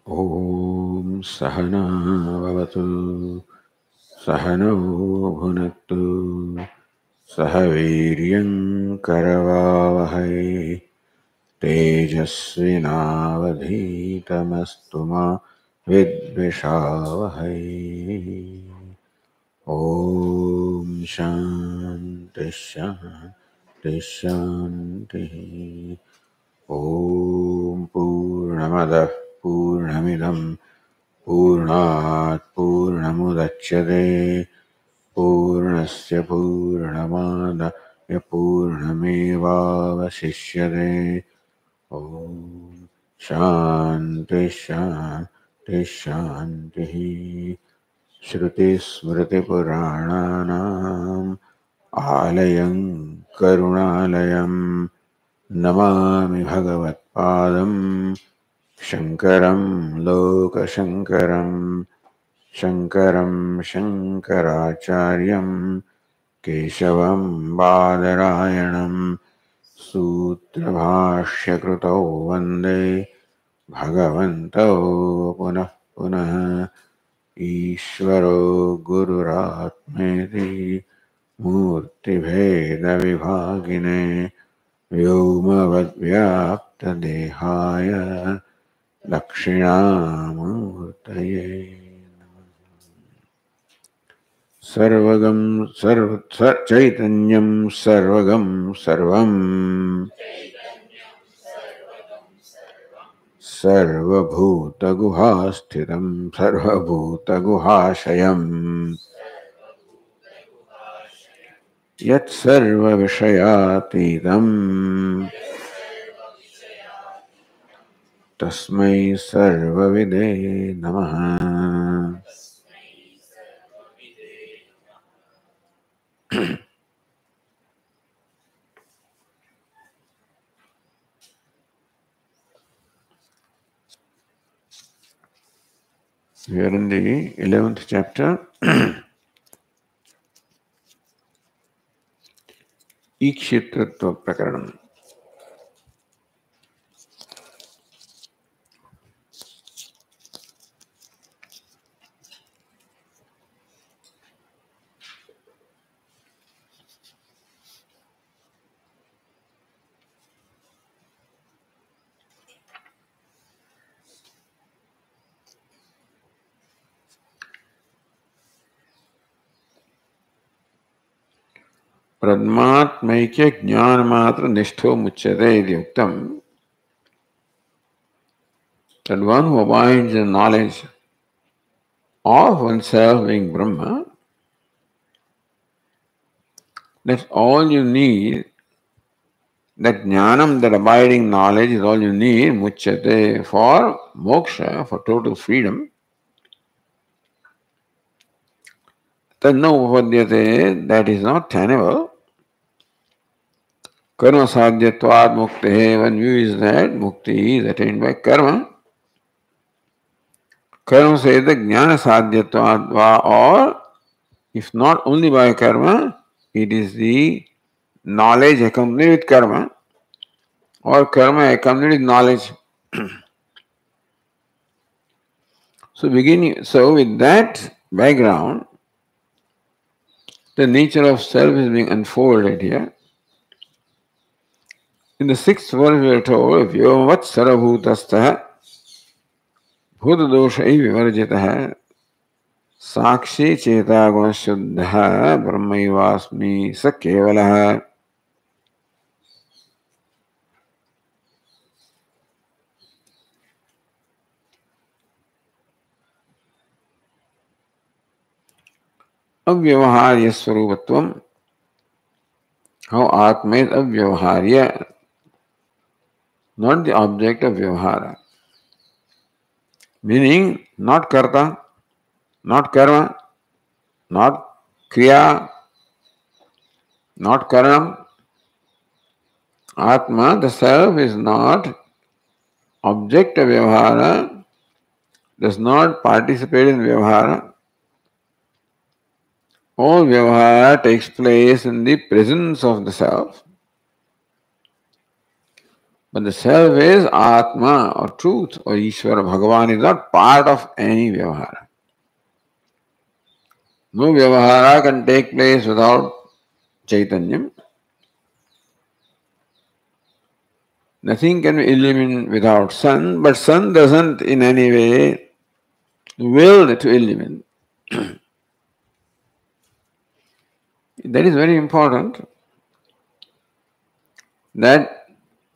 Om Sahana Vavatu Sahano Bhunattu Sahaviryam Karavavahai Tejasvinavadhitamastu ma Vidvishavahai. Om Shanti Shanti Shanti. Om Purnamada Purnamidam Purnat Purnamudachyate Purnasya Purnamadaya Purnamevavasishyate. Om Shanti Shanti Shanti. Shruti Smriti Purananam Alayam Karunalayam Namami Bhagavatpadam Shankaram Lokashankaram Shankaram Shankaracharyam Keshavam Badarayanam Sutrabhashyakrutau Vande Bhagavantau Punah Punah Ishvaro Gururatmeti Murtibheda Vibhagine Vyomavadvyaptadehaya Dakshinamurtaye Sarvagam Chaitanyam Sarvagam Sarvam Sarvabhutaguhasthitam Sarvabhutaguhashayam Yat Sarva Vishayatitam Tasmai Sarvavide Namaha. We are in the 11th chapter. Ikshitratva Prakaranam. Pradmatmaikya jnanamatra nishtho muchyate iti uktam. That one who abides in knowledge of oneself being Brahma, that's all you need. That jnanam, that abiding knowledge is all you need, muchyate, for moksha, for total freedom. Tadna upadyate, that is not tenable. Karma sadhyatvad mukti, one view is that mukti is attained by karma. Karma says the jnana sadhyatvad, or if not only by karma, it is the knowledge accompanied with karma, or karma accompanied with knowledge. So with that background, the nature of self is being unfolded here. In the 6th verse we are told, Vyomat sarabhutastaha bhutadosha vivarjitaha sakshi cheta gunashuddha brahmaivasmi sakevalaha. Avyavaharya swarupatvam, how Atma is avyavaharya, not the object of vyavahara. Meaning, not karta, not karma, not kriya, not karanam. Atma, the self, is not object of vyavahara, does not participate in vyavahara. All vyavahara takes place in the presence of the self. But the self is Atma or truth or Ishvara. Bhagavan is not part of any Vyavahara. No Vyavahara can take place without Chaitanyam. Nothing can be illumined without sun, but sun doesn't in any way will to illumine. That is very important. That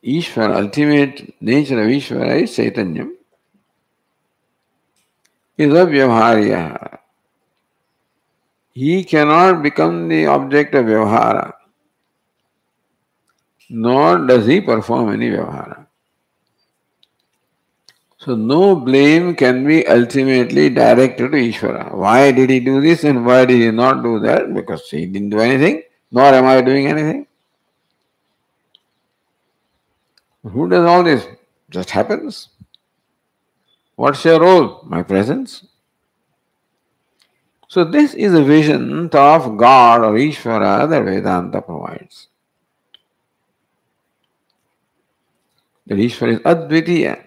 Ishvara, ultimate nature of Ishvara is Chaitanyam, is a Vyavahariya. He cannot become the object of Vyavahara, nor does he perform any Vyavahara. So no blame can be ultimately directed to Ishvara. Why did he do this and why did he not do that? Because he didn't do anything, nor am I doing anything. Who does all this? Just happens. What's your role? My presence. So this is a vision of God or Ishvara that Vedanta provides. That Ishvara is Advitiya.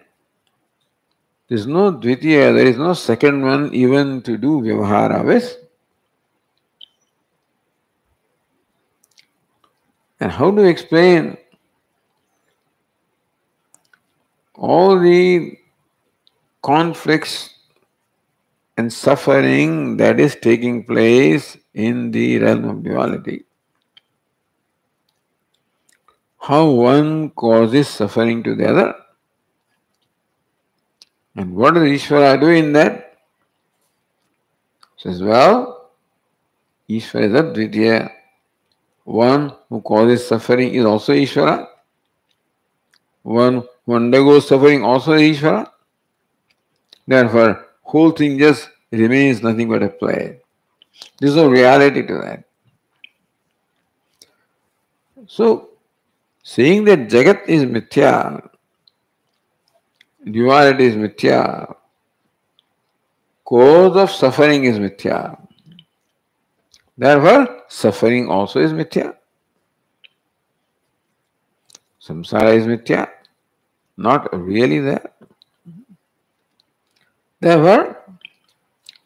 There is no Dvitiya, there is no second one even to do Vyavahara with. And how to explain all the conflicts and suffering that is taking place in the realm of duality? How one causes suffering to the other? And what does Ishvara do in that? Says, well, Ishvara is Advitiya. One who causes suffering is also Ishvara. One who undergoes suffering also is Ishvara. Therefore, whole thing just remains nothing but a play. There is no reality to that. So, saying that Jagat is mithya, duality is mithya, cause of suffering is mithya. Therefore, suffering also is mithya. Samsara is mithya, not really there. Therefore,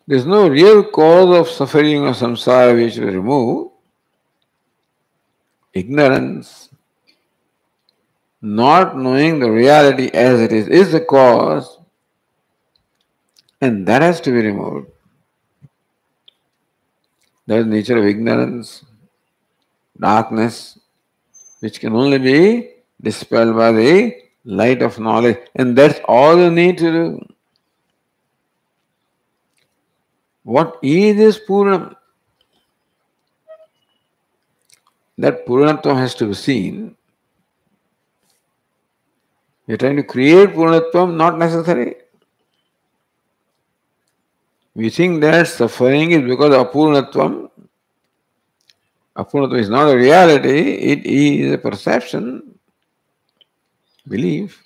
there is no real cause of suffering or samsara which will remove. Ignorance, not knowing the reality as it is the cause, and that has to be removed. That is the nature of ignorance, darkness, which can only be dispelled by the light of knowledge, and that's all you need to do. What is this Purnam? That Purnatvam has to be seen. You're trying to create Purnatvam, not necessary. We think that suffering is because of Apurnatvam. Apurnatvam is not a reality, it is a perception, belief,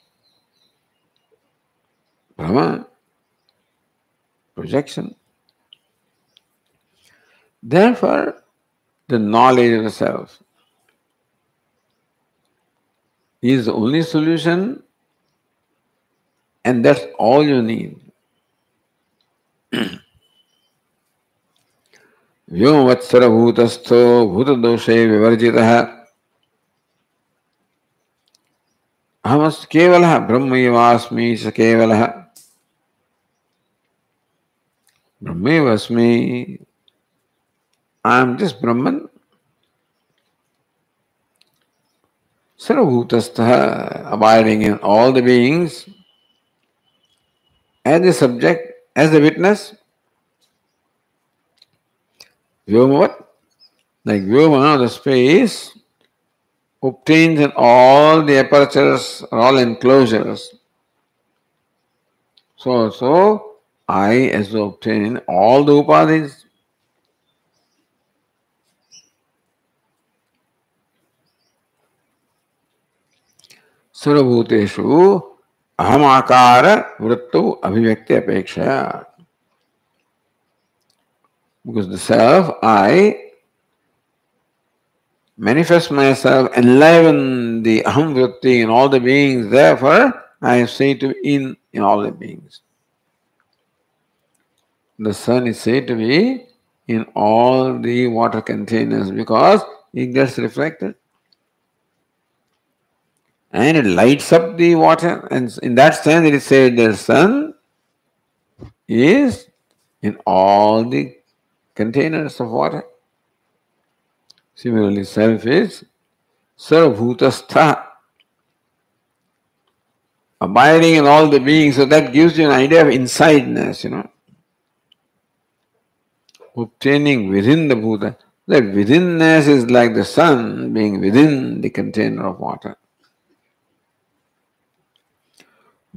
Brahma, projection. Therefore, the knowledge of the self is the only solution, and that's all you need. Vyomvatsara bhutastho bhutadoshe vivarjitah ahamas kevalah brahmayavasmi sa kevalah brahmayavasmi. I am just Brahman. Sarvabhutastha, abiding in all the beings, as the subject, as the witness. Vyoma, like Vyoma, the space, obtains in all the apertures or all enclosures. So also, I as to obtain in all the upadhis. Sarvabhuteshu ahamakara vrittu abhivyakti apekshaya. Because the self, I, manifest myself, enliven the aham vritti in all the beings. Therefore, I say to in all the beings. The sun is said to be in all the water containers because it gets reflected and it lights up the water. And in that sense, it is said the sun is in all the containers of water. Similarly, self is sarvabhutastha, abiding in all the beings. So that gives you an idea of insideness, obtaining within the Bhuta. That withinness is like the sun being within the container of water.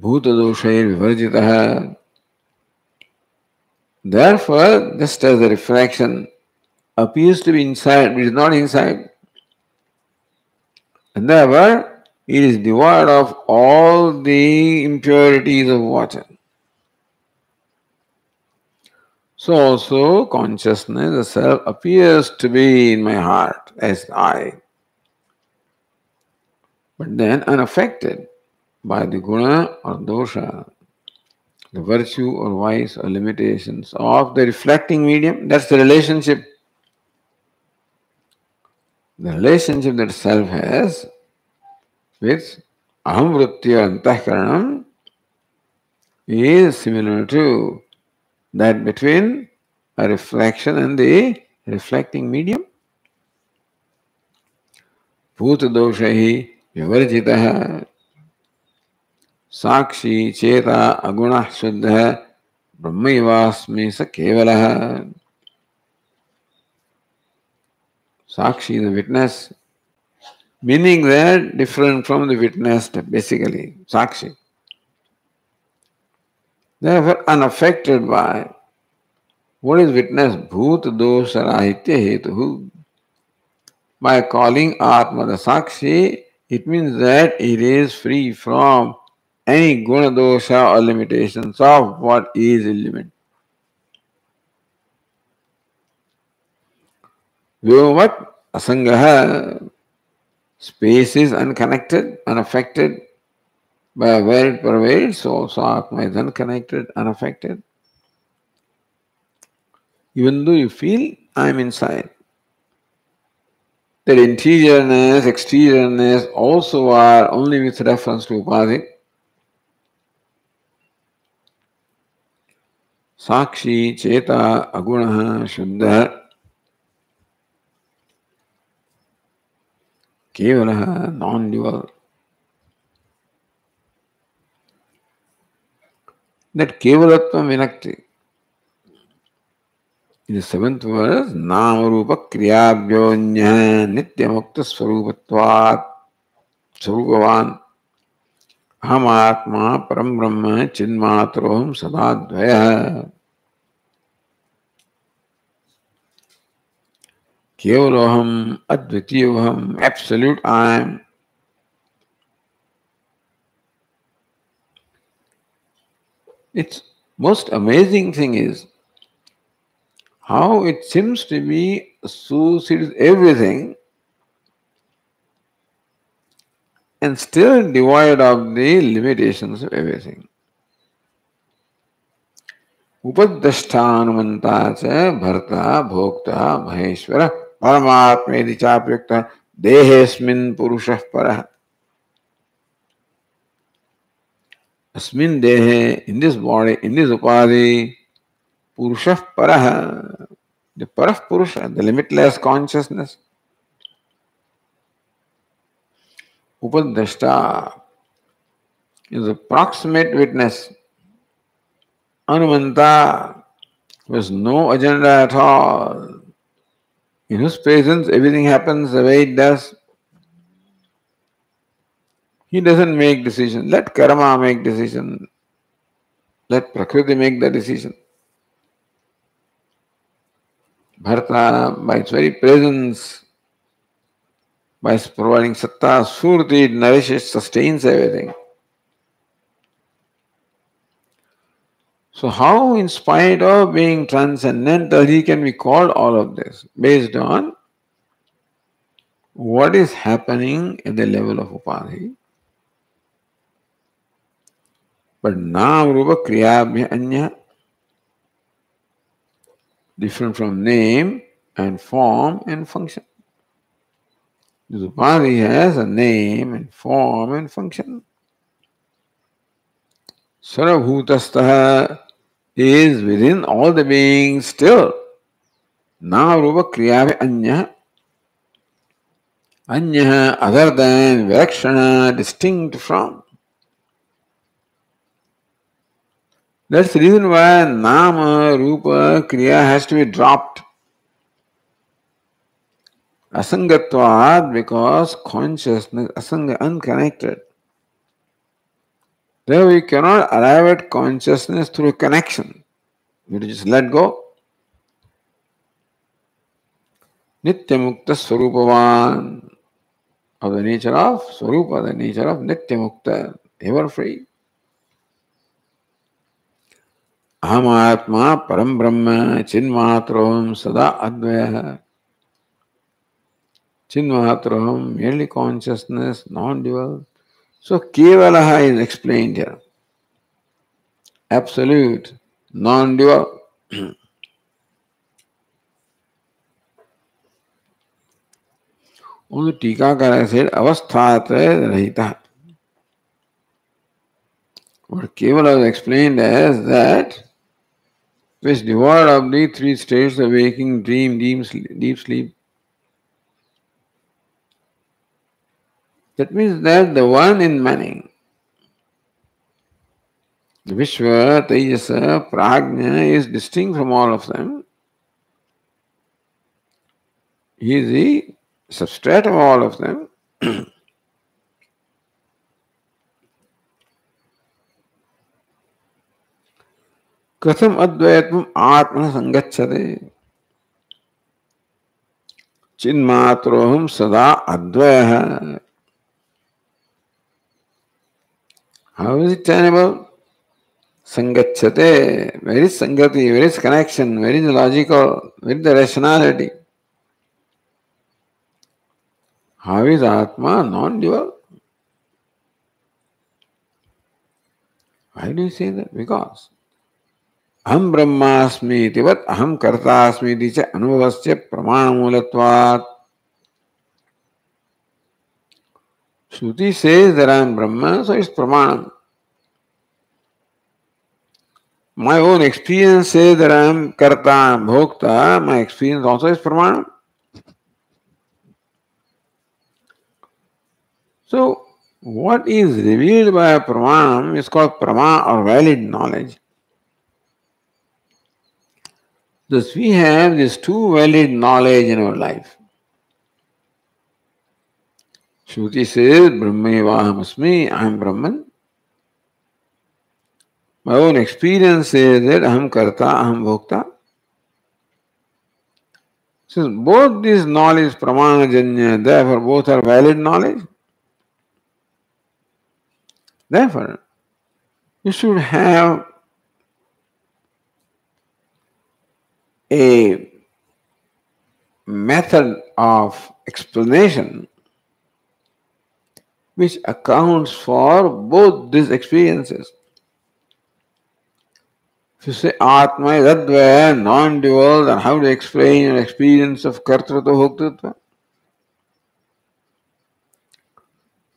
Bhuta doshair vivarjitaha. Therefore, just as the reflection appears to be inside, but is not inside, and therefore it is devoid of all the impurities of water. So also consciousness, the self, appears to be in my heart as I, but then unaffected by the guna or dosha, the virtue or vice or limitations of the reflecting medium. That's the relationship. The relationship that self has with aham vritti or antahkaranam is similar to that between a reflection and the reflecting medium. Bhuta dosha hi vivarjitaha sakshi cheta aguna shuddha brahmaivasmi sa kevalaha. Sakshi, the witness, meaning that different from the witnessed, basically, sakshi. Therefore, unaffected by what is witnessed, bhuta dosha rahitya hetuhu. By calling Atma the Sakshi, it means that it is free from any guna dosha or limitations of what is illumined. Vyomat asangaha, space is unconnected, unaffected by where it pervades, so also Atma is unconnected, unaffected. Even though you feel I am inside. That interiorness, exteriorness also are only with reference to upadhi. Sakshi, Cheta, Agunaha, Shuddha, Kevalaha, non-dual. That Kevalatvam Vinakti. In the seventh verse, Namarupa Kriyabhyonya Nityamukta Swarupatvat Swarupavan Ahamatma Param Brahma Chinmatroham Sadadvaya Kevaloham Advitiyoham, absolute I am. Its most amazing thing is how it seems to be associated with everything and still devoid of the limitations of everything. Upadeshthānumantā ca bharta bhokta maheshvara paramatmedi chāpyukta dehesmin purushah parah. Asmin dehe, in this body, in this upadhi, purushah parah, the parah purusha, the limitless consciousness. Upadeshta is a proximate witness. Anumanta has no agenda at all. In whose presence everything happens the way it does. He doesn't make decision. Let karma make decision. Let prakriti make the decision. Bharata, by its very presence, by providing satta, surti, it nourishes, sustains everything. So how, in spite of being transcendental, he can be called all of this? Based on what is happening at the level of upadhi. But nam rupa kriyabhya anya, different from name and form and function. This upadhi has a name and form and function. Sarabhutastaha is within all the beings still. Nam rupa kriyabhya anya, anya other than, virakshana distinct from. That's the reason why nama, rupa, kriya has to be dropped. Asangatvad, because consciousness, asanga, unconnected. There we cannot arrive at consciousness through connection. We have to just let go. Nitya Mukta Swarupavan, of the nature of Swarupa, the nature of Nitya Mukta, ever free. Aham Atma Param Brahma Chinmatram Sada Advaya. Chinmatram, merely consciousness, non-dual. So Kevalaha is explained here. Absolute, non-dual. Only Tikakara said, Avasthatra Rahita. What Kevala was explained as that which devoid of the three states of waking, dream, deep sleep. That means that the one in many, the Vishwa, Tejasa, Prajna is distinct from all of them. He is the substrate of all of them. Katham advaitam atmana sangacchate. Chinmatroham sada advaya. How is it tenable? Sangacchate. Where is sangati? Where is connection? Where is the logical? Where is the rationality? How is Atma non-dual? Why do you say that? Because aham brahmasmi itivat aham kartasmi iti cha anubhavasya pramanamulatvat. Shruti says that I am Brahma, so it's pramanam. My own experience says that I am karta, I am bhokta, my experience also is pramanam. So, what is revealed by a pramanam is called prama or valid knowledge. Thus, we have these two valid knowledge in our life. Shruti says, Brahmevaham asmi, I am Brahman. My own experience says that aham karta, aham bhokta. So both these knowledge pramanajanya, therefore both are valid knowledge. Therefore, you should have a method of explanation which accounts for both these experiences. If you say Atma is Advaya, non-dual, then how to explain your experience of Kartritva Bhoktritva?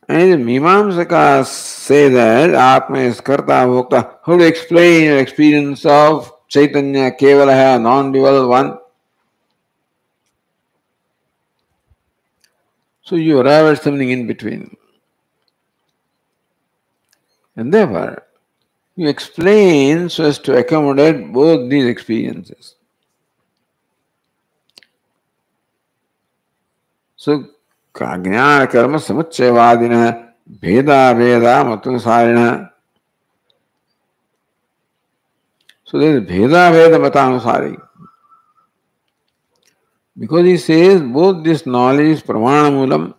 And Mimamsakas say that Atma is Karta Bhokta. How to explain your experience of Chaitanya, Kevalaha, non-dual one? So you arrive at something in between. And therefore, you explain so as to accommodate both these experiences. So, Kajnana Karma Samuchayavadina Veda Veda Matanusarina. So there is Veda Veda Matanusari. Because he says both this knowledge is Pramana Moolam.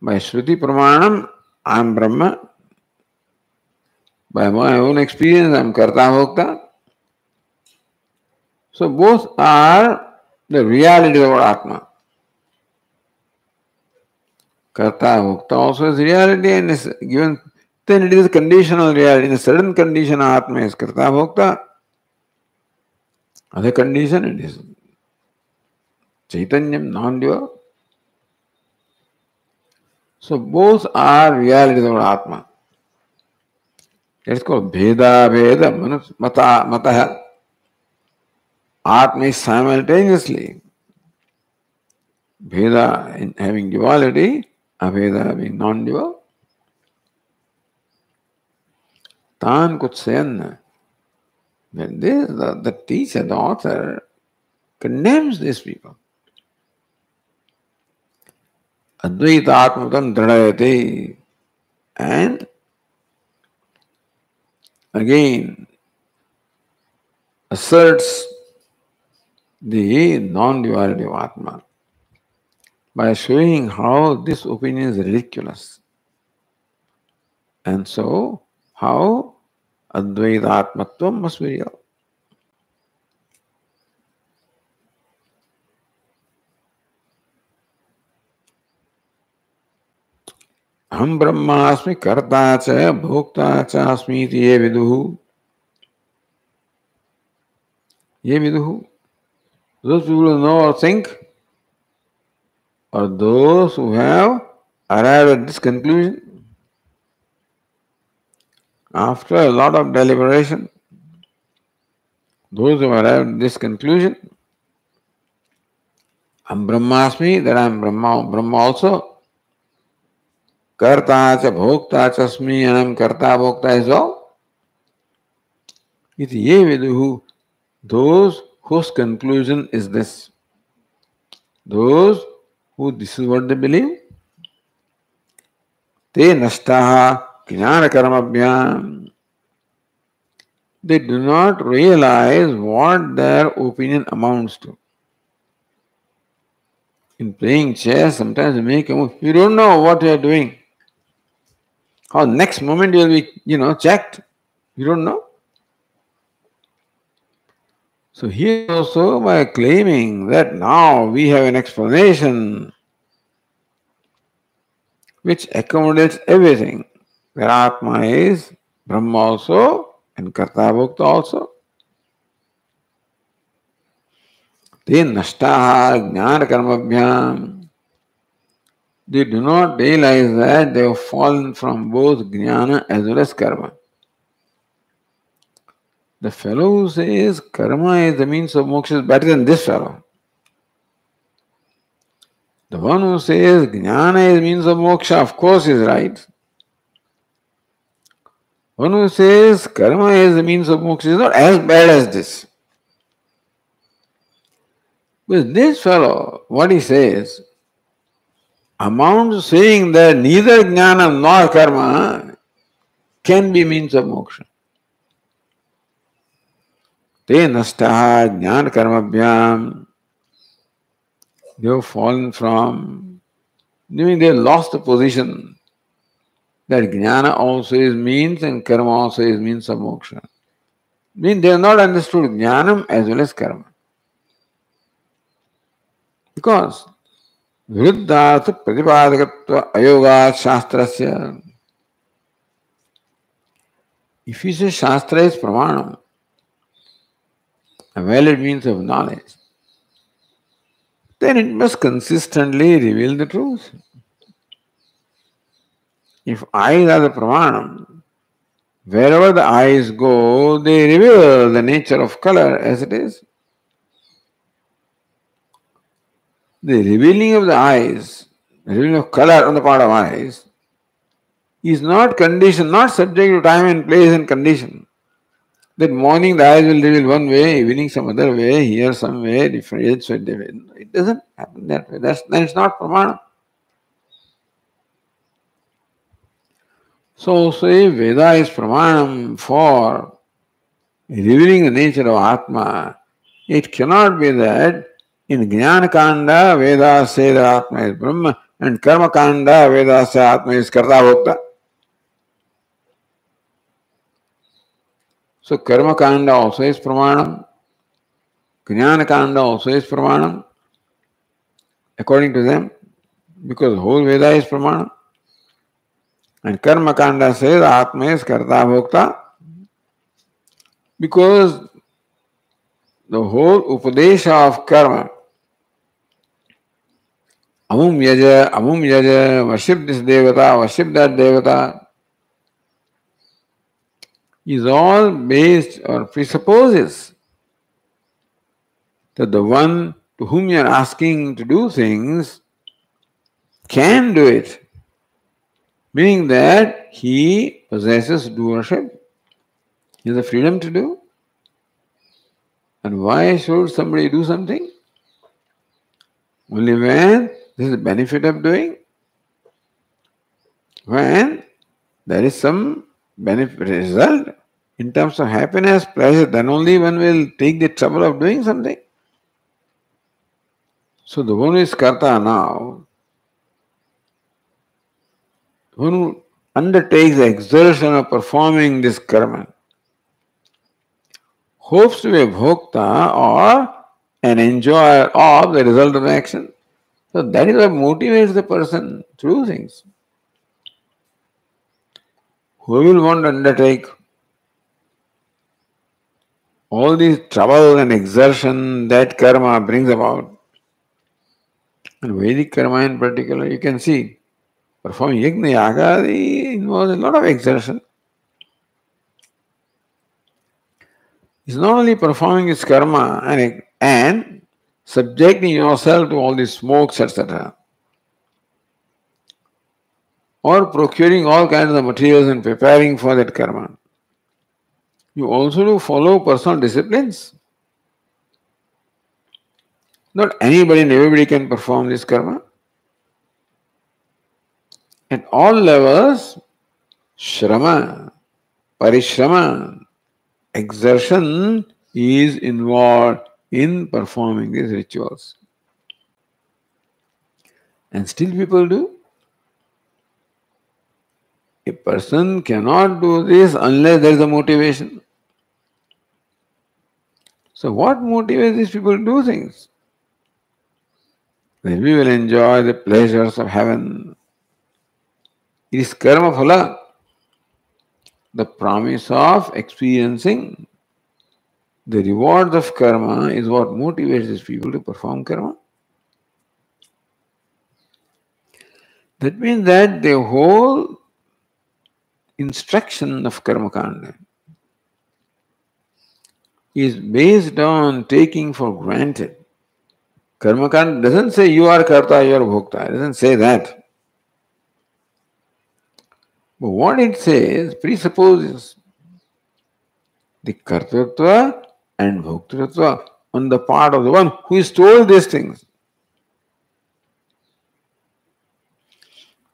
By Shruti Pramanam, I am Brahma. By my own experience, I am Karta Bhokta. So both are the reality of our Atma. Karta Bhokta also is reality and is given, then it is a conditional reality. In a certain condition, Atma is Karta Bhokta. Other condition, it is Chaitanyam, non-dual. So both are realities of Atma. It's called Bheda Veda Mataha. Atma is simultaneously Bheda in having duality, Abheda being non-dual. Tan Kutsen, when this, the teacher, the author, condemns these people. Advaita Atmatam Dradayate, and again asserts the non-duality of Atma by showing how this opinion is ridiculous. And so, how Advaita Atmatvam must be real. Ham Brahmasmi Karta cha Bhokta cha Asmiti ye viduhu. Ye viduhu. Those people who know or think, or those who have arrived at this conclusion after a lot of deliberation, those who have arrived at this conclusion, Am Brahmasmi, that I am Brahma, Brahma also, Karta cha Bhokta cha Asmi, and I am Karta Bhokta as well. Iti ye viduhu, those whose conclusion is this. Those who this is what they believe, te nashtaha jnana karmabhyam. They do not realize what their opinion amounts to. In playing chess, sometimes you make a move, you don't know what you are doing. How next moment you will be, checked. You don't know. So here also, by claiming that now we have an explanation which accommodates everything, that Atma is Brahma also and Karta Bhokta also. Te nashtaha jnana karmabhyam. They do not realize that they have fallen from both jnana as well as karma. The fellow who says karma is the means of moksha is better than this fellow. The one who says jnana is the means of moksha, of course, is right. One who says karma is the means of moksha is not as bad as this. With this fellow, what he says amounts to saying that neither jnana nor karma can be means of moksha. Te nashtaha jnana karmabhyam. They have fallen from, meaning they have lost the position that jnana also is means and karma also is means of moksha. Means they have not understood jnanam as well as karma. Because viruddhartha pratipadakatva ayoga shastrasya. If you say shastra is pramanam, a valid means of knowledge, then it must consistently reveal the truth. If eyes are the pramanam, wherever the eyes go, they reveal the nature of color as it is. The revealing of the eyes, the revealing of color on the part of eyes, is not conditioned, not subject to time and place and condition. That morning the eyes will reveal one way, evening some other way, here some way, different. It doesn't happen that way. Then it's not pramana. So say Veda is pramanam for revealing the nature of Atma. It cannot be that in Jnana Kanda Veda say that Atma is Brahma and Karma Kanda Veda say Atma is Karta Bhokta. So Karma Kanda also is pramanam. Jnana Kanda also is pramanam, according to them. because whole Veda is Pramana. And Karma Kanda says Atma is Karta Bhokta, because the whole Upadesha of karma, Amum Yaja, worship this Devata, worship that Devata, is all based or presupposes that the one to whom you are asking to do things can do it, meaning that he possesses doership, he has the freedom to do. And why should somebody do something? Only when this is the benefit of doing, when there is some benefit result in terms of happiness, pleasure, then only one will take the trouble of doing something. So the one who is karta now, one who undertakes the exertion of performing this karma, hopes to be a bhokta or an enjoyer of the result of action. So that is what motivates the person to do things. Who will want to undertake all these trouble and exertion that karma brings about? And Vedic karma in particular, you can see, performing yajna yaga involves a lot of exertion. It's not only performing its karma and subjecting yourself to all these smokes, etc., or procuring all kinds of materials and preparing for that karma. You also do follow personal disciplines. Not anybody and everybody can perform this karma. At all levels, shrama, parishrama, exertion is involved in performing these rituals. And still people do. A person cannot do this unless there is a motivation. So what motivates these people to do things? That we will enjoy the pleasures of heaven. It is karma phala, the promise of experiencing the rewards of karma is what motivates these people to perform karma. That means that the whole instruction of karma kanda is based on taking for granted. Karma kanda doesn't say you are karta, you are bhokta. It doesn't say that. But what it says presupposes the kartatva and bhoktatva on the part of the one who is told these things.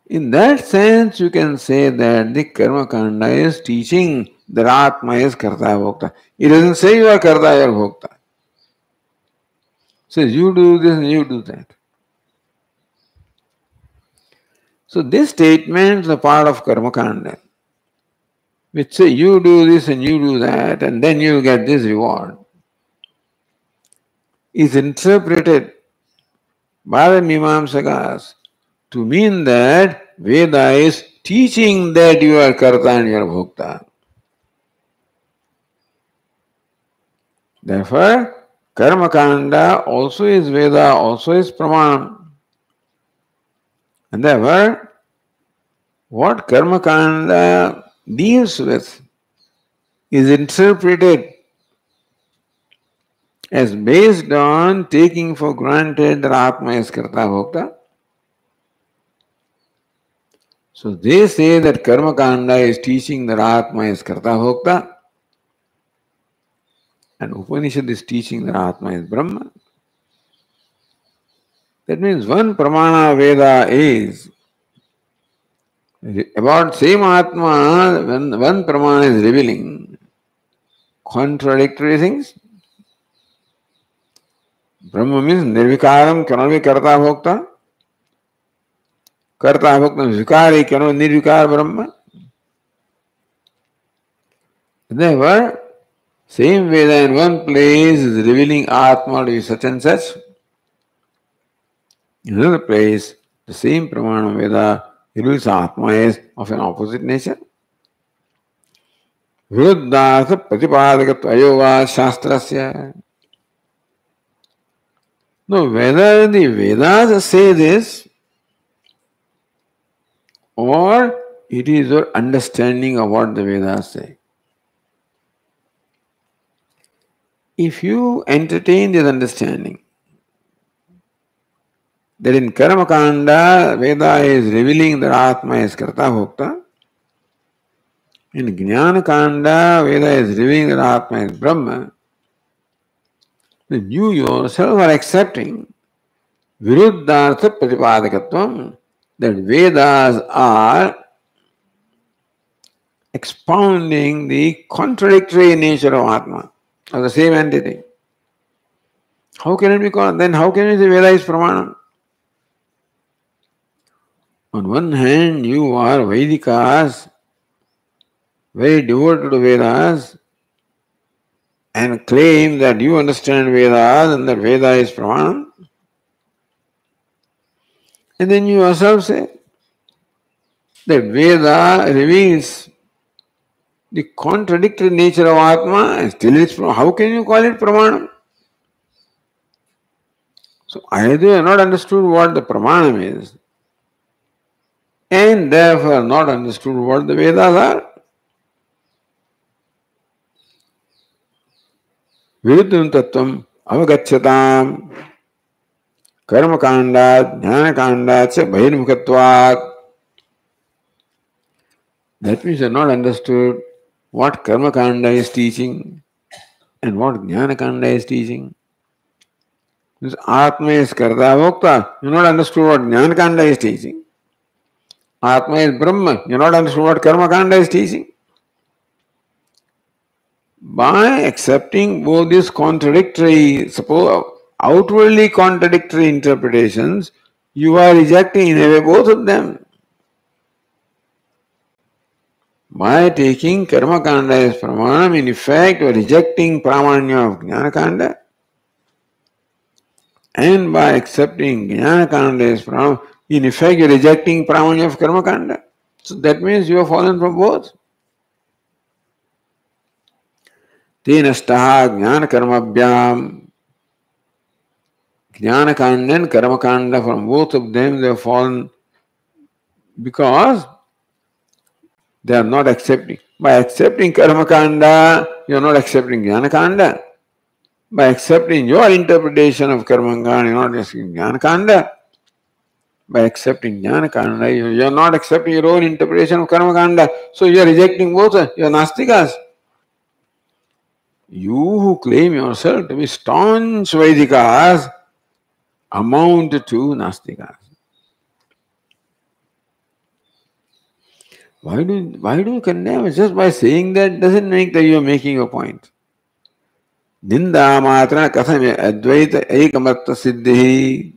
In that sense, you can say that the karma kanda is teaching that Atma is karta bhokta. It doesn't say you are karta, you are bhokta. It says you do this and you do that. So this statement is a part of karma kanda, which say you do this and you do that and then you get this reward, is interpreted by the Mimamsakas to mean that Veda is teaching that you are karta and you are bhokta. Therefore, karma kanda also is Veda, also is Pramanam. And therefore, what karma kanda deals with is interpreted as based on taking for granted that Atma is karta bhokta. So they say that karma kanda is teaching that Atma is karta bhokta, and Upanishad is teaching that Atma is Brahma. That means one Pramana Veda is about same Atma, when one Pramana is revealing contradictory things. Brahma means nirvikaram, cannot be karta bhokta. Karta bhokta means vikari, cannot be nirvikar Brahma. Therefore, same Veda in one place is revealing Atma to be such and such. In another place, The same Pramana Veda reveals Atma is of an opposite nature. Viruddhartha Pratipadakatva Yoga Shastrasya. No, whether the Vedas say this or it is your understanding of what the Vedas say. If you entertain this understanding that in Karma Kanda, Veda is revealing that Atma is Karta Bhokta, in Jnana Kanda, Veda is revealing that Atma is Brahma, then you yourself are accepting Viruddhartha Pratipadakatvam, that Vedas are expounding the contradictory nature of Atma, of the same entity. How can it be called? Then how can you say Veda is Pramana? On one hand, you are Vedikas, very devoted to Vedas, and claim that you understand Vedas and that Veda is Pramana. And then you yourself say that Veda reveals the contradictory nature of Atma and still it's Pramana. How can you call it Pramana? So either you have not understood what the Pramanam is and therefore not understood what the Vedas are. Viruddham tattvam avagacchatam karma kanda jnana kanda cha bahirmukhatvat. That means you have not understood what karma kanda is teaching and what jnana kanda is teaching. This Atma is karta bhokta. You have not understood what jnana kanda is teaching. Atma is Brahma. You have not understood what karma kanda is teaching. By accepting both these contradictory, suppose outwardly contradictory interpretations, you are rejecting in a way both of them. By taking karma kanda as pramanam, in effect, you are rejecting pramanya of jnana kanda. And by accepting jnana kanda as pramanam, in effect, you are rejecting pramanya of karma kanda. So that means you have fallen from both. Tenastaha jnana karmabhyam. Jnana kanda and karma kanda, from both of them they have fallen because they are not accepting. By accepting karma kanda, you are not accepting jnana kanda. By accepting your interpretation of karma kanda, you are not accepting jnana kanda. By accepting jnana kanda, you are not accepting your own interpretation of karma kanda. So you are rejecting both. You are nastikas. You who claim yourself to be staunch Vedikas amount to nastikas. Why do you condemn? Just by saying that doesn't make that you are making your point. Ninda matra katham advaita ekamarta siddhi.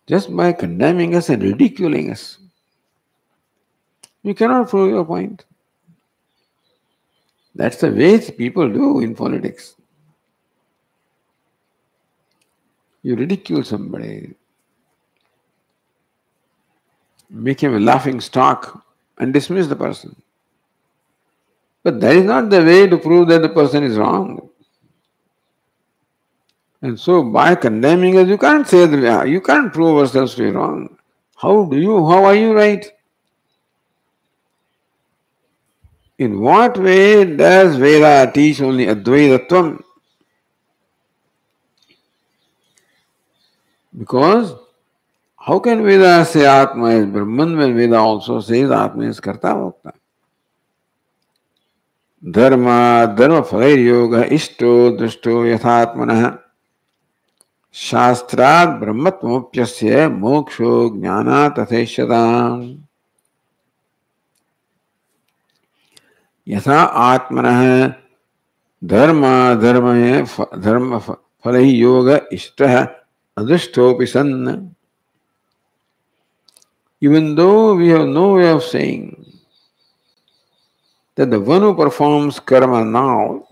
Just by condemning us and ridiculing us, you cannot prove your point. That's the way people do in politics. You ridicule somebody, make him a laughing stock and dismiss the person. But that is not the way to prove that the person is wrong. And so by condemning us, you can't say that you can't prove ourselves to be wrong. How are you right? In what way does Veda teach only Advaitatvam? Because how can Veda say Atma is Brahman when Veda also says Atma is Karta Bhokta? Dharma phalai yoga ishto drishto yathatmanah shastrat brahmatmopyasya moksho jnana tatheshadam yatha atmanah dharma phalai yoga ishtah adrishtopi san. Even though we have no way of saying that the one who performs karma now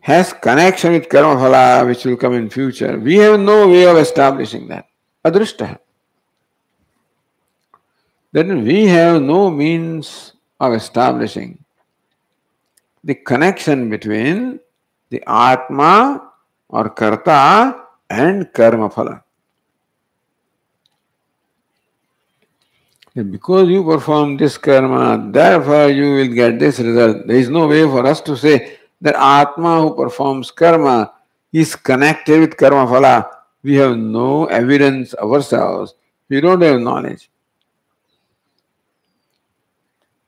has connection with karma phala which will come in future. We have no way of establishing that. Adrushta. Then we have no means of establishing the connection between the Atma or Karta and Karma Phala. Because you perform this karma, therefore you will get this result. There is no way for us to say that Atma who performs karma is connected with karma phala. We have no evidence ourselves. We don't have knowledge.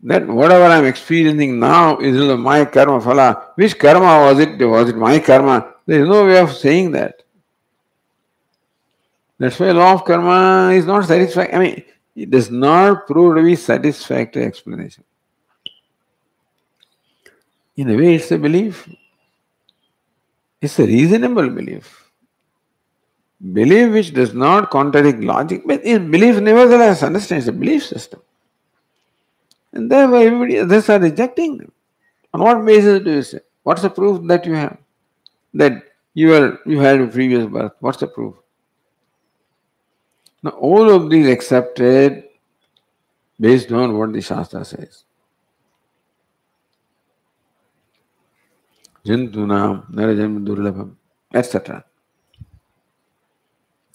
That whatever I am experiencing now is my karma phala. Which karma was it? Was it my karma? There is no way of saying that. That's why law of karma is not satisfactory. I mean, it does not prove to be satisfactory explanation. In a way, it's a belief. It's a reasonable belief. Belief which does not contradict logic, but is belief nevertheless. Understand, it's a belief system. And therefore, everybody others are rejecting them. On what basis do you say? What's the proof that you have? That you had a previous birth. What's the proof? Now, all of these accepted based on what the Shastra says. Jantunam, Narajanma Durlabham, etc.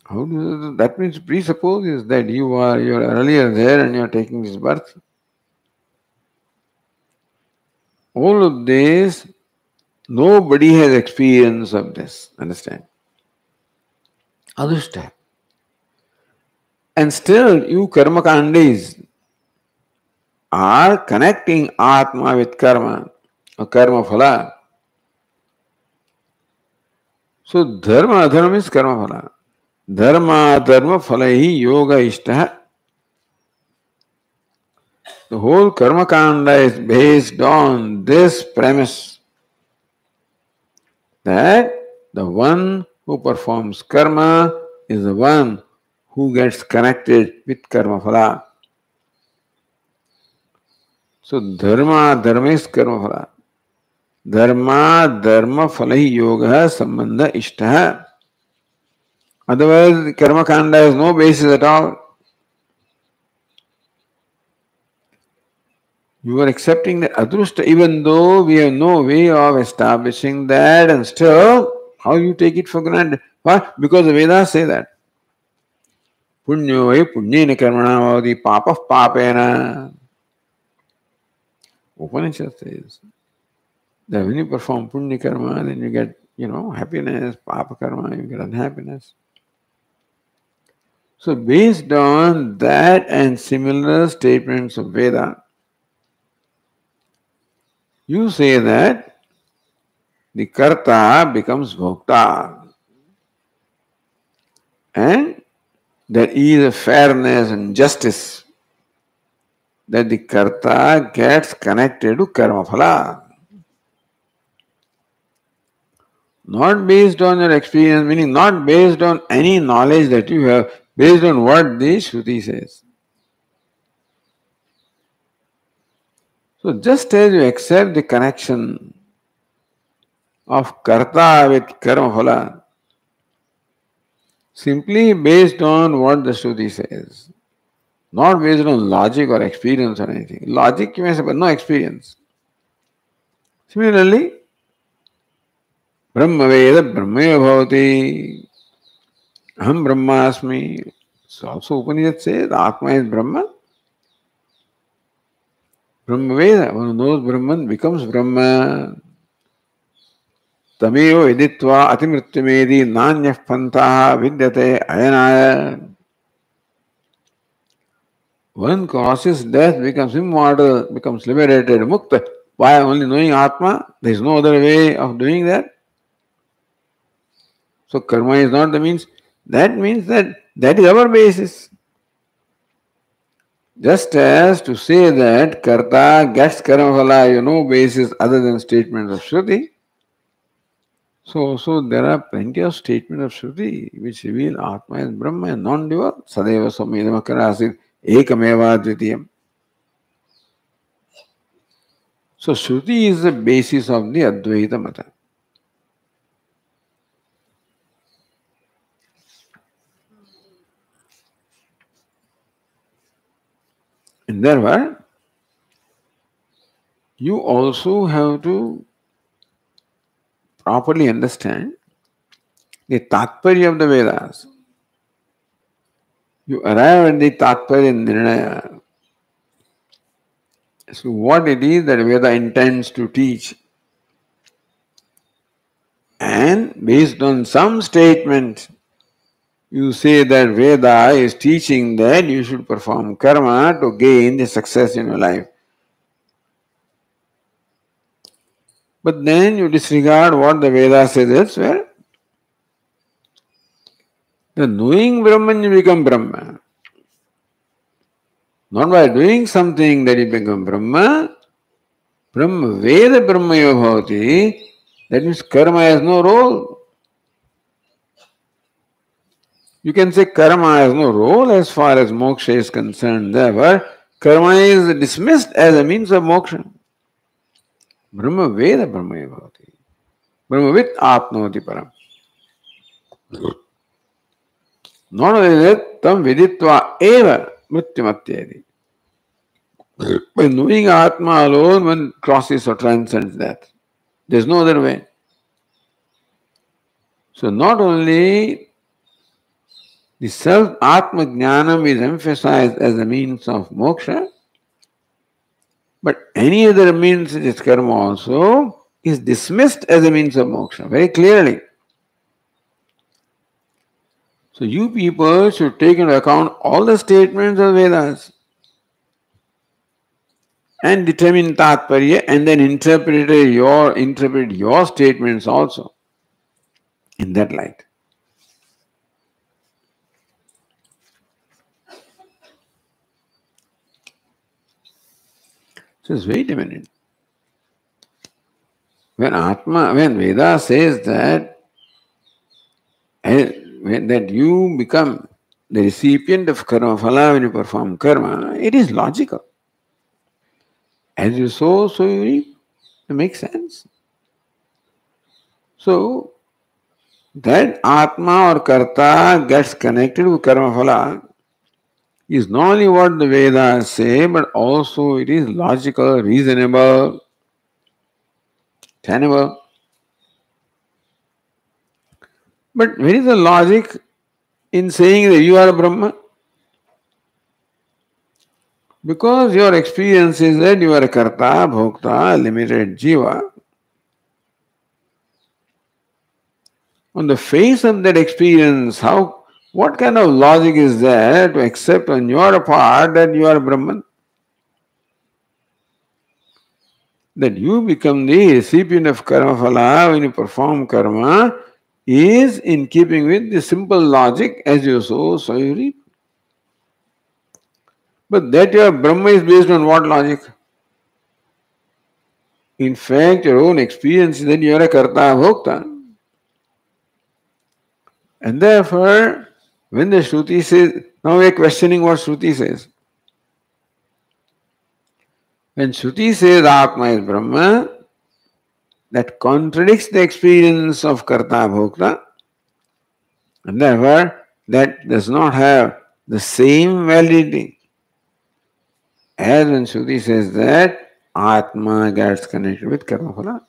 How do that means presupposes that you are earlier there and you are taking this birth. All of this, nobody has experience of this. Understand? Understand. And still, you karma kandis are connecting Atma with karma or karma phala. So, dharma adharma is karma phala. Dharma dharma phala hi yoga ishtaha. The whole karma kanda is based on this premise that the one who performs karma is the one who gets connected with karma phala. So dharma dharma is karma phala. Dharma dharma phala hi yoga sambandha ishtaha. Otherwise, karma kanda has no basis at all. You are accepting the adrushta even though we have no way of establishing that, and still, how you take it for granted? Why? Because the Vedas say that. Punyo vai punyena karmana vavati papa papena. Upanishad says that when you perform punya karma, then you get, happiness, papa karma, you get unhappiness. So based on that and similar statements of Veda, you say that the karta becomes bhokta. And there is a fairness and justice that the karta gets connected to karma phala. Not based on your experience, meaning not based on any knowledge that you have, based on what the Shruti says. So just as you accept the connection of karta with karma phala, simply based on what the Shruti says, not based on logic or experience or anything. Logic you may say, but no experience. Similarly, Brahma Veda Brahmaya Bhavati, Aham Brahmasmi. So also Upanishad says Atma is Brahma. Brahma Veda, one who knows Brahman becomes Brahma. Tameyo viditva atimrityamedi nanyah pantaha vidyate ayanaya. One crosses death, becomes immortal, becomes liberated, mukta. By only knowing Atma, there is no other way of doing that. So karma is not the means. That means that is our basis. Just as to say that karta gets karma phala, no basis other than statements of Shruti. So there are plenty of statements of Shruti which reveal Atma as Brahma and non-dual. Sadeva Swamidhamakara asid ekameva dvitiyam. So Shruti is the basis of the Advaita Mata. And therefore, you also have to properly understand the Tatparya of the Vedas. You arrive at the Tatparya Nirnaya. So what it is that Veda intends to teach. And based on some statement, you say that Veda is teaching that you should perform karma to gain the success in your life. But then you disregard what the Veda says elsewhere. The knowing Brahman, you become Brahma. Not by doing something that you become Brahma. Brahma Veda Brahmayo Bhavati. That means karma has no role. You can say karma has no role as far as moksha is concerned. Therefore, karma is dismissed as a means of moksha. Brahma Veda Brahmayo Bhavati. Brahmavit Atmavati Param. Not only that, tam viditva eva mrityamattyadi. By knowing Atma alone, one crosses or transcends that. There is no other way. So not only the self Atma Jnanam is emphasized as a means of moksha, but any other means, such as karma also, is dismissed as a means of moksha, very clearly. So you people should take into account all the statements of Vedas and determine Tatparya and then interpret your statements also in that light. So wait a minute. When Veda says that you become the recipient of karma phala when you perform karma, it is logical. As you sow, so you reap. It makes sense. So that Atma or Karta gets connected with karma phala is not only what the Vedas say, but also it is logical, reasonable, tenable. But where is the logic in saying that you are a Brahma? Because your experience is that you are a Karta, Bhokta, limited Jiva. On the face of that experience, what kind of logic is there to accept on your part that you are Brahman? That you become the recipient of karma phala when you perform karma is in keeping with the simple logic, as you sow, so you reap. But that your Brahma is based on what logic? In fact, your own experience is that you are a Karta Bhokta. And therefore, when the Shruti says, now we are questioning what Shruti says. When Shruti says Atma is Brahma, that contradicts the experience of Karta Bhokta, and therefore that does not have the same validity as when Shruti says that Atma gets connected with Karma Phala.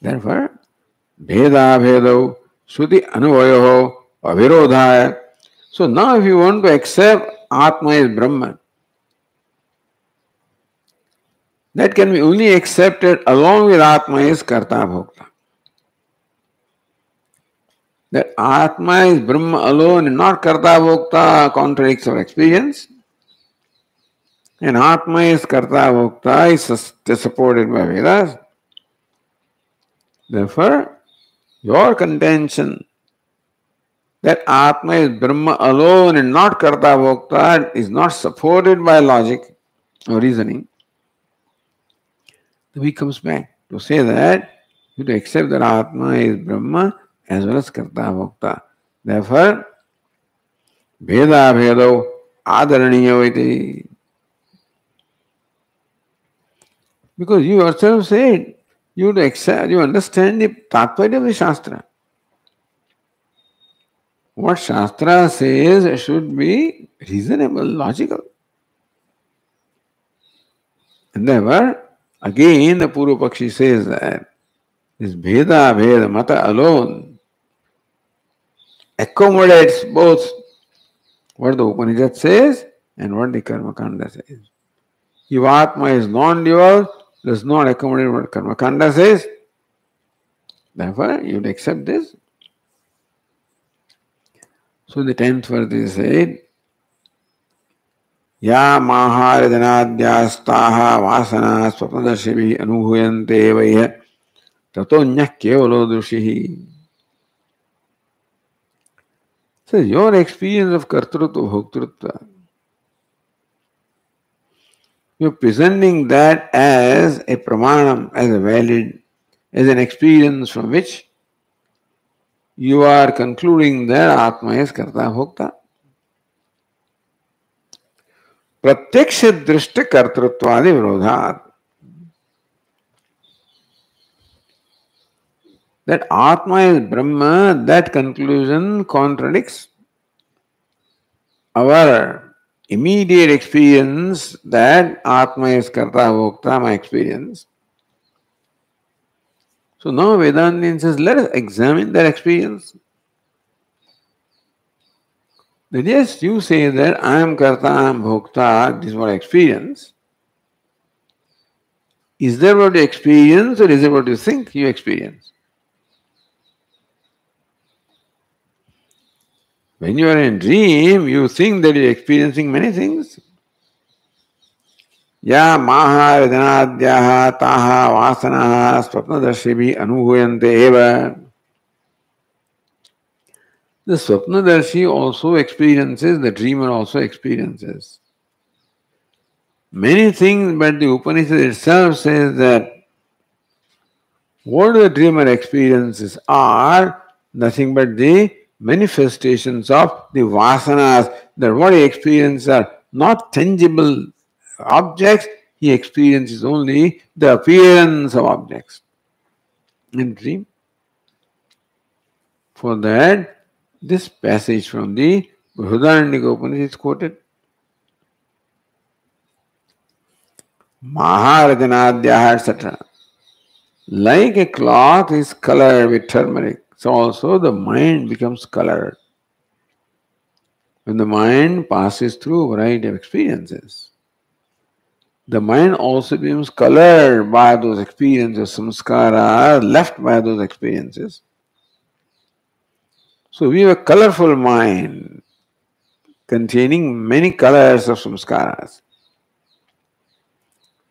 Therefore, Bheda Bhedau Shruti Anuvayoho Avirodhaya. So now if you want to accept Atma is Brahman, that can be only accepted along with Atma is Karta Bhokta. That Atma is Brahma alone and not Karta Bhokta contradicts our experience. And Atma is Karta Bhokta is supported by Vedas. Therefore, your contention that Atma is Brahma alone and not Karta Bhokta is not supported by logic or reasoning. He comes back to say that you have to accept that Atma is Brahma as well as Karta Bhokta. Therefore, Bheda Bhedau Adaraniya Viti. Because you yourself said you have to accept, you understand the Tatparya of the Shastra. What Shastra says should be reasonable, logical. And therefore, again the Purva Pakshi says that this Bheda Bheda Mata alone accommodates both what the Upanishad says and what the Karmakanda says. If Atma is non-dual, does not accommodate what Karmakanda says, therefore you would accept this. So the 10th verse is said, Ya mahara janadhyastaha vasana swapnadashivi anuhuyante vaya tato nyak kevalo drushihi. So your experience of kartrutva, bhoktrutva, you're presenting that as a pramanam, as a valid, as an experience from which you are concluding that Atma is karta bhokta. प्रत्यक्ष दृष्ट कर्तृत्वादि विरोधात्. That Atma is Brahma, that conclusion contradicts our immediate experience that Atma is Karta Bhokta, my experience. So now Vedanta says, let us examine that experience. That yes, you say that I am Karta, I am Bhokta, this is what I experience. Is that what you experience or is it what you think you experience? When you are in dream, you think that you are experiencing many things. Ya maha vedanadhyaha taha vasanaha swapnadarshibhi anuhuyante eva. The swapnadarshi also experiences, the dreamer also experiences many things, but the Upanishad itself says that what the dreamer experiences are nothing but the manifestations of the vasanas, that what he experiences are not tangible objects, he experiences only the appearance of objects in dream. For that, this passage from the Brihadaranyaka Upanishad is quoted. Maharajanadhyaha, etc. Like a cloth is colored with turmeric, so also the mind becomes colored when the mind passes through a variety of experiences. The mind also becomes colored by those experiences, samskara left by those experiences. So we have a colorful mind containing many colors of samskaras.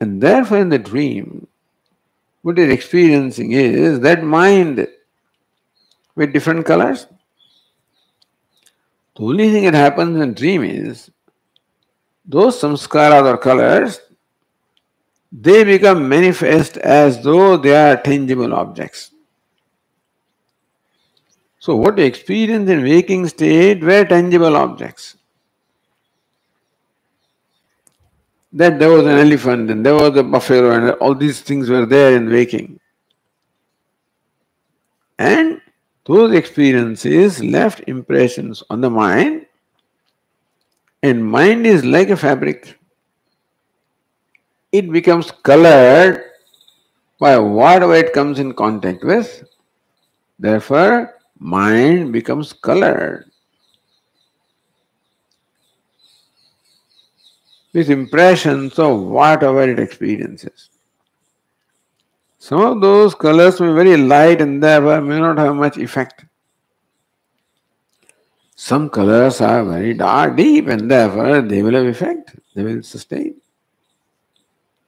And therefore in the dream, what you're experiencing is that mind with different colors. The only thing that happens in dream is those samskaras or colors, they become manifest as though they are tangible objects. So what you experience in waking state were tangible objects. That there was an elephant and there was a buffalo and all these things were there in waking. And those experiences left impressions on the mind, and mind is like a fabric. It becomes colored by whatever it comes in contact with. Therefore, mind becomes colored with impressions of whatever it experiences. Some of those colors may be very light and therefore may not have much effect. Some colors are very dark, deep, and therefore they will have effect, they will sustain.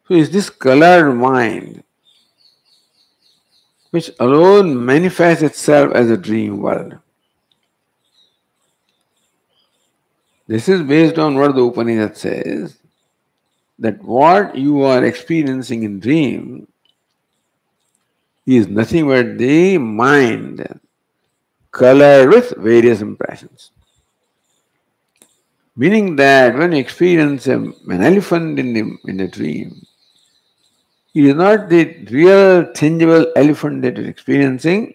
So it's this colored mind which alone manifests itself as a dream world. This is based on what the Upanishad says, that what you are experiencing in dream is nothing but the mind colored with various impressions. Meaning that when you experience an elephant in the dream, it is not the real tangible elephant that you are experiencing,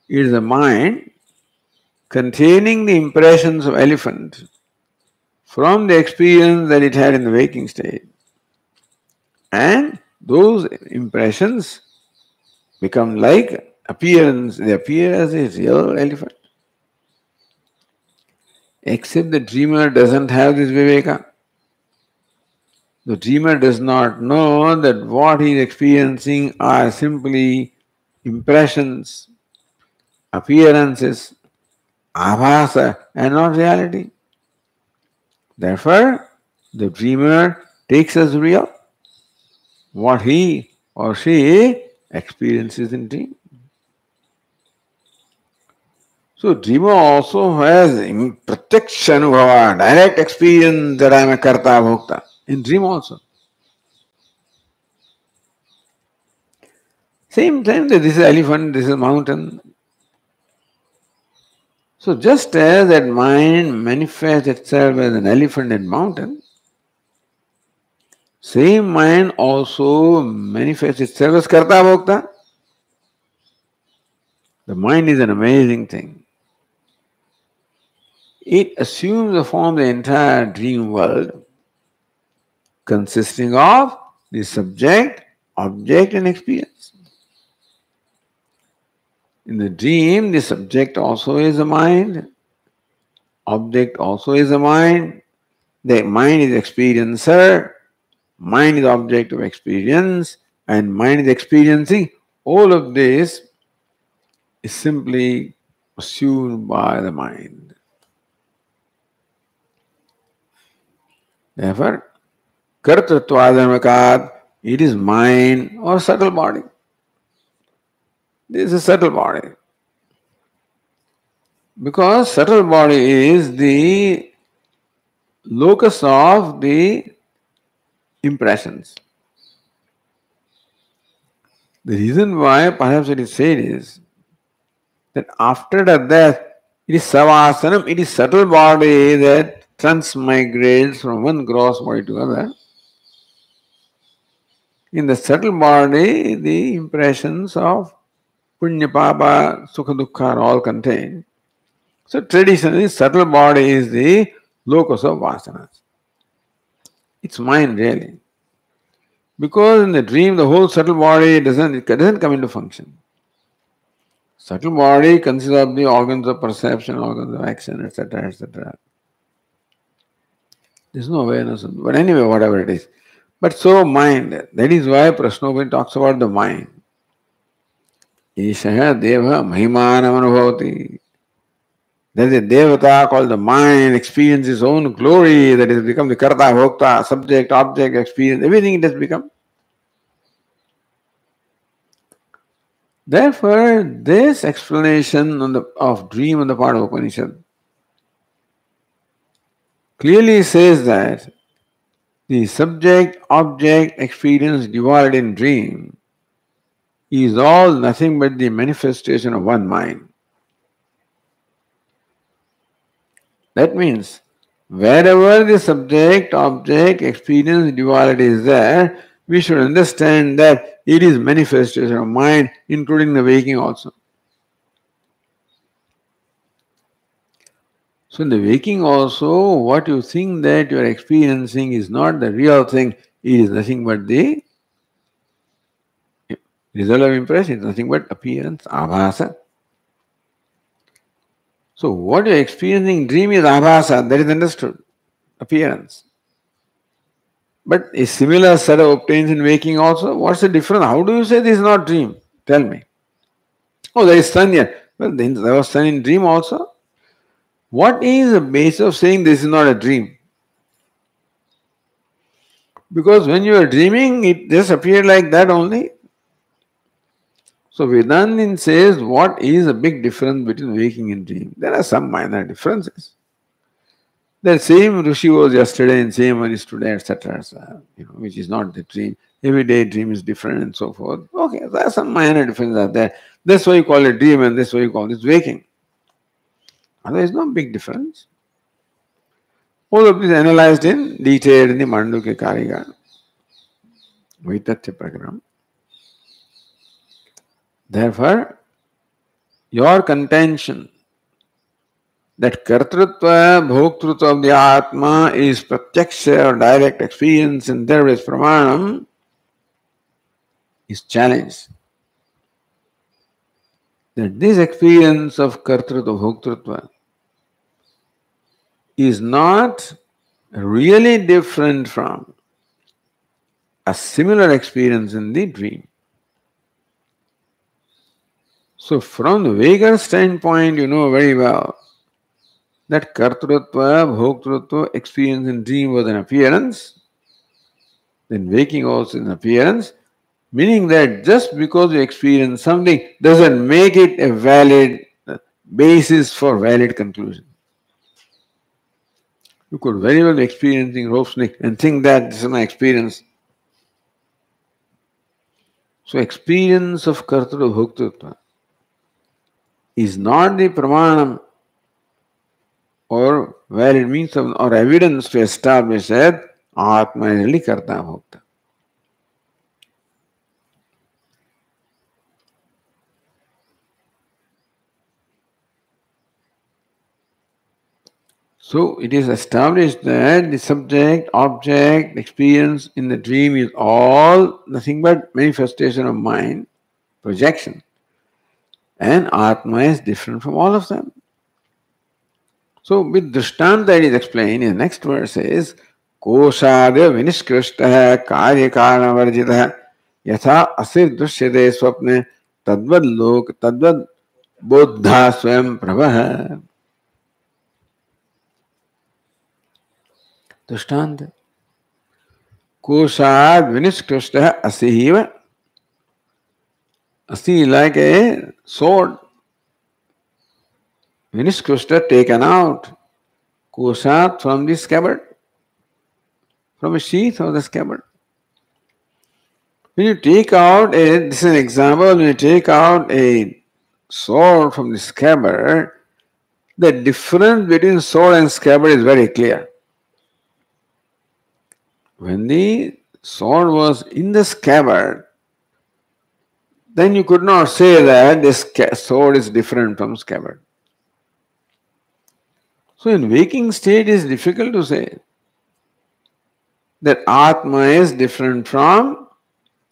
it is the mind containing the impressions of elephant from the experience that it had in the waking state. And those impressions become like appearance, they appear as a real elephant. Except the dreamer doesn't have this viveka. The dreamer does not know that what he is experiencing are simply impressions, appearances, abhasa, and not reality. Therefore, the dreamer takes as real what he or she experiences in dream. So, dreamer also has pratyaksh anubhava, direct experience that I am a karta bhokta. In dream also. Same time that this is elephant, this is mountain. So just as that mind manifests itself as an elephant and mountain, same mind also manifests itself as karta bhokta. The mind is an amazing thing. It assumes the form of the entire dream world, consisting of the subject, object, and experience. In the dream, the subject also is a mind, object also is a mind, the mind is experiencer, mind is object of experience, and mind is experiencing. All of this is simply assumed by the mind. Therefore, kartritva, it is mind or subtle body. This is a subtle body. Because subtle body is the locus of the impressions. The reason why perhaps it is said is that after the death, it is savasanam, it is subtle body that transmigrates from one gross body to other. In the subtle body, the impressions of punya, papa, sukha, dukkha are all contained. So traditionally, subtle body is the locus of vasanas. It's mind really. Because in the dream, the whole subtle body doesn't come into function. Subtle body consists of the organs of perception, organs of action, etc., etc. There's no awareness. But anyway, whatever it is. But so mind, that is why Prashnopani talks about the mind. Ishaha deva mahimanam anubhavati. There is a devata called the mind, experience his own glory, that has become the karta, bhokta, subject, object, experience, everything it has become. Therefore, this explanation of dream on the part of Upanishad clearly says that the subject, object, experience divided in dream is all nothing but the manifestation of one mind. That means, wherever the subject, object, experience duality is there, we should understand that it is manifestation of mind, including the waking also. So in the waking also, what you think that you are experiencing is not the real thing, it is nothing but the result of impression, it's nothing but appearance, abhasa. So what you are experiencing in dream is abhasa, that is understood, appearance. But a similar set of obtains in waking also. What's the difference? How do you say this is not dream? Tell me. Oh, there is sun here. Well, then there was sun in dream also. What is the basis of saying this is not a dream? Because when you are dreaming, it just appeared like that only. So Vedantin says, what is the big difference between waking and dream? There are some minor differences. The same Rishi was yesterday and same one is today, etc. Which is not the dream. Every day dream is different and so forth. Okay, there are some minor differences are there. That's why you call it dream and that's why you call it waking. Otherwise, no big difference. All of this analyzed in detail in the Mandukya Kariga, Vitatya Pragram. Therefore, your contention that kartrutva, bhoktrutva of the Atma is pratyaksha or direct experience and there is pramanam is challenged. That this experience of kartrutva, bhoktrutva is not really different from a similar experience in the dream. So from the Vedic standpoint, you know very well that kartrutva, bhoktrutva experience in dream was an appearance, then waking also is an appearance, meaning that just because you experience something doesn't make it a valid basis for valid conclusion. You could very well be experiencing rope snake and think that this is my experience. So experience of kartrutva, bhoktrutva is not the pramanam or valid means of or evidence to establish that Atma is really karta bhokta. So it is established that the subject, object, experience in the dream is all nothing but manifestation of mind, projection. And Atma is different from all of them. So with Drishtanta it is explained in the next verse is Koshadya vinishkrishtaha karya karana varjitaha yatha asir drishyate swapne tadvad lok tadvad bodha swayam prabha. Drishtanta Koshad vinishkrishtaha asihiva. Asi like a sword. Vinishkrishta taken out. Koshat from the scabbard. From a sheath of the scabbard. When you take out this is an example, when you take out a sword from the scabbard, the difference between sword and scabbard is very clear. When the sword was in the scabbard, then you could not say that this sword is different from scabbard. So in waking state it is difficult to say that Atma is different from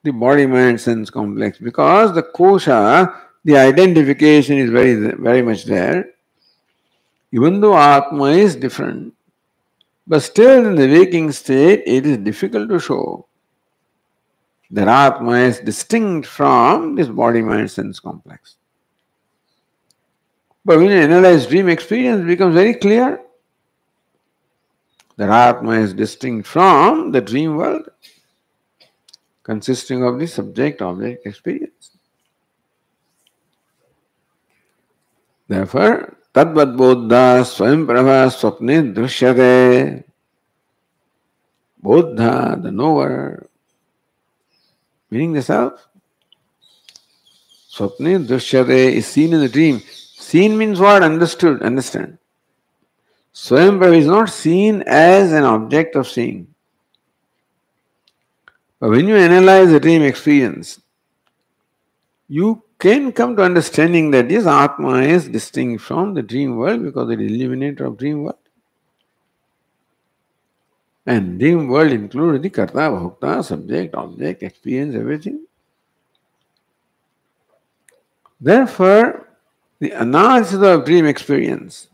the body, mind, sense complex because the kosha, the identification is very much there. Even though Atma is different, but still in the waking state it is difficult to show that Atma is distinct from this body, mind, sense complex. But when you analyze dream experience, it becomes very clear that Atma is distinct from the dream world, consisting of the subject-object experience. Therefore, tadvad bodha swayam prabha swapne drishyate. Bodha, the knower, meaning the self. Swapne drishyate is seen in the dream. Seen means what? Understood, understand. Swayambhava is not seen as an object of seeing. But when you analyze the dream experience, you can come to understanding that this Atma is distinct from the dream world because it is illuminator of dream world. And dream world includes the karta, bhokta, subject, object, experience, everything. Therefore, the analysis of dream experience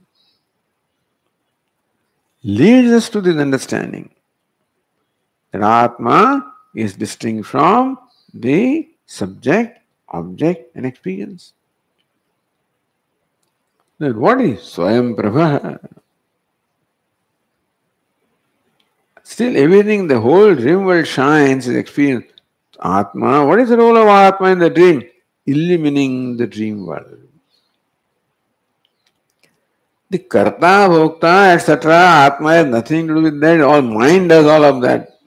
leads us to this understanding that Atma is distinct from the subject, object and experience. Then what is Swayam Prabha? Still everything, the whole dream world shines is experience. Atma, what is the role of Atma in the dream? Illumining the dream world. The karta, bhokta, etc., Atma has nothing to do with that. All mind does all of that.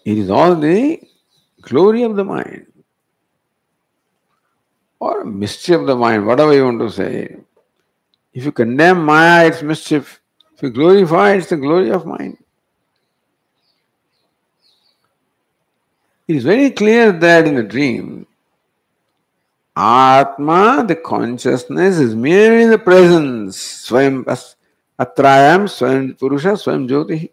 It is all the glory of the mind. Or mischief of the mind, whatever you want to say. If you condemn Maya, it's mischief. If you glorify, it's the glory of mind. It is very clear that in a dream, Atma, the consciousness, is merely the presence. Swayam Atrayam, Swayam Purusha, Swayam Jyoti.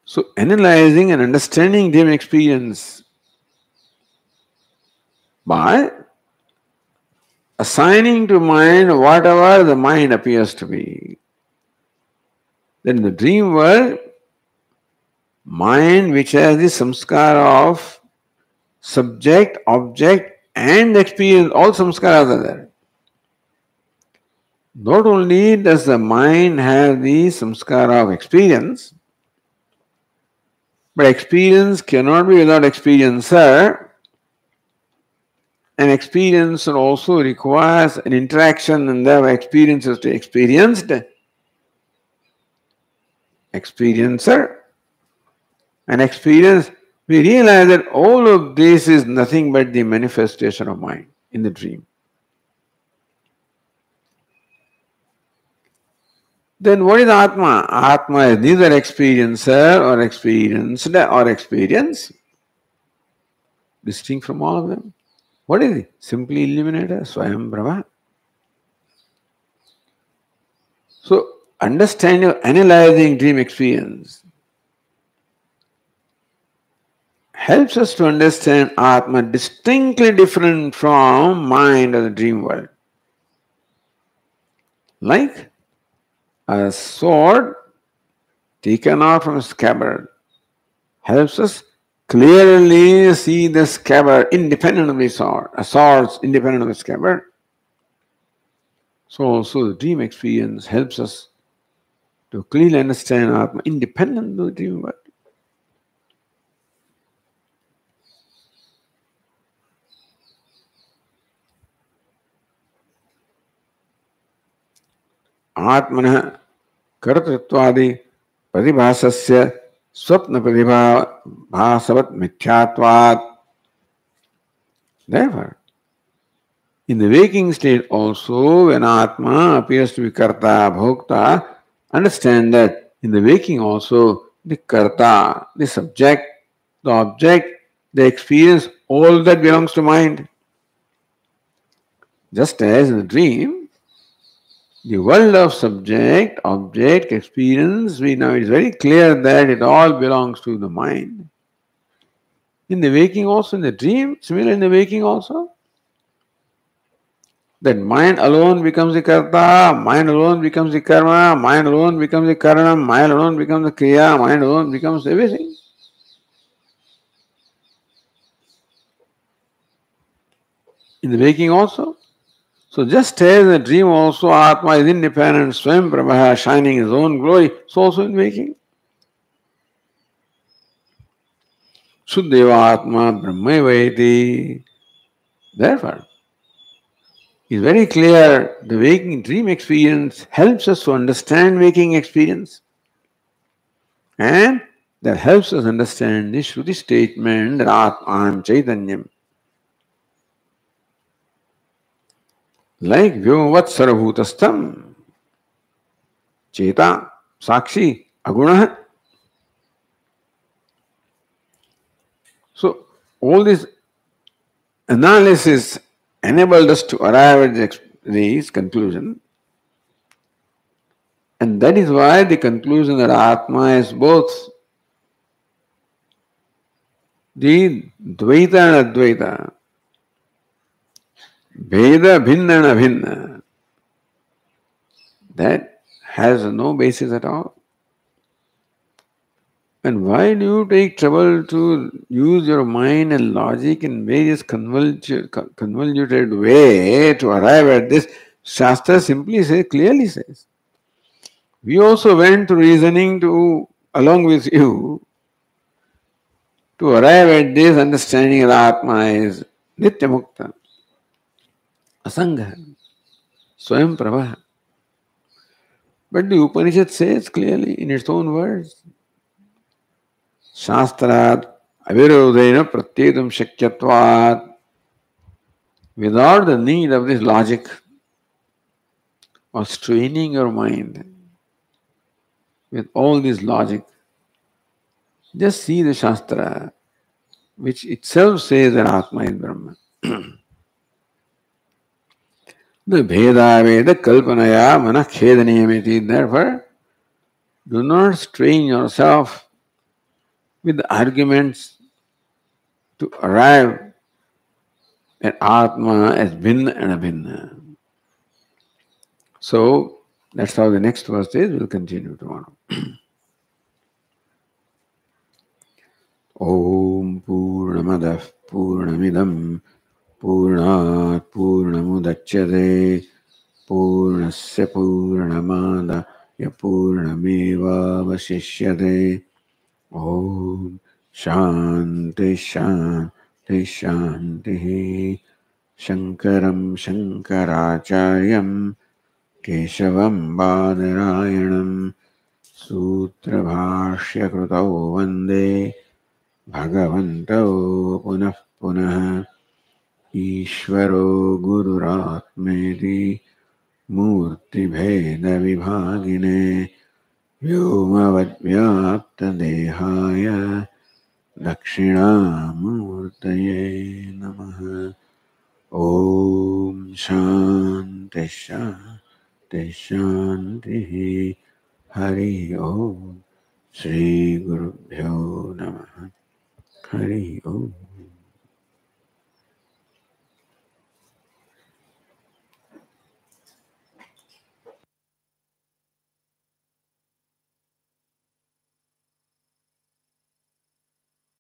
So, analyzing and understanding dream experience by assigning to mind whatever the mind appears to be. Then in the dream world, mind which has the samskara of subject, object and experience, all samskaras are there. Not only does the mind have the samskara of experience, but experience cannot be without experiencer, and experiencer also requires an interaction, and there are experiences to experienced, experiencer, and experience. We realize that all of this is nothing but the manifestation of mind in the dream. Then what is Atma? Atma is neither experiencer or experienced or experience, distinct from all of them. What is it? Simply illuminator, Swayam Brahma. So, understanding, analyzing dream experience helps us to understand Atma distinctly different from mind or the dream world. Like a sword taken out from a scabbard helps us clearly see the scabbard independent of the sword, a sword independent of the scabbard. So also the dream experience helps us to clearly understand Atma independent of the dream world. Atmana kartrittvadi pratibhasasya swapna pratibhasavat mithyatvat. Therefore, in the waking state also, when Atma appears to be karta, bhokta, understand that in the waking also, the karta, the subject, the object, the experience, all that belongs to mind. Just as in the dream, the world of subject, object, experience, we know it's very clear that it all belongs to the mind. In the waking also, in the dream, similarly in the waking also, that mind alone becomes the karta, mind alone becomes the karma, mind alone becomes the karanam, mind alone becomes the kriya, mind alone becomes everything. In the waking also. So just as in the dream also Atma is independent, Swayam Prabha, shining his own glory, so also in waking. Suddheva Atma Brahmaivaiti. Therefore, it's very clear the waking dream experience helps us to understand waking experience. And that helps us understand the Shruti statement that Atman Chaitanyam. Like Vyomvat Sarabhutastam, Cheta, Sakshi, Aguna. So, all this analysis enabled us to arrive at this conclusion. And that is why the conclusion that Atma is both the Dvaita and Advaita, Veda Bhinna and Abhinna, that has no basis at all. And why do you take trouble to use your mind and logic in various convoluted way to arrive at this? Shastra simply says, clearly says. We also went to reasoning along with you to arrive at this understanding that Atma is Nitya Mukta, Asanga, Swayam Prabha. But the Upanishad says clearly in its own words, Shastrat avirodhena pratyetam shakyatvat, without the need of this logic or straining your mind with all this logic, just see the Shastra. which itself says that Atma is Brahman. The Bheda Veda Kalpanaya Mana Khedaniyamiti. Therefore, do not strain yourself with arguments to arrive at Atma as Bhinna and Abhinna. So, that's how the next verse is. We'll continue tomorrow. Om Purnamadah Purnamidam Purnat Purnamudachyate Purnasya Purnamada Yapurnameva Vasishyate. Om Shanti Shanti Shanti. Shankaram Shankaracharyam Keshavam Badarayanam Sutra Krutau Vande Bhagavantau Punah Punah. Ishvaro Gururatmeti Murti Bheda Vibhagine Vyomavadvyapta Dehaya Dakshinamurtaye Namaha. Om Shanti Shanti Shanti. Hari Om. Shri Guru Bhyo Namaha. Hari Om.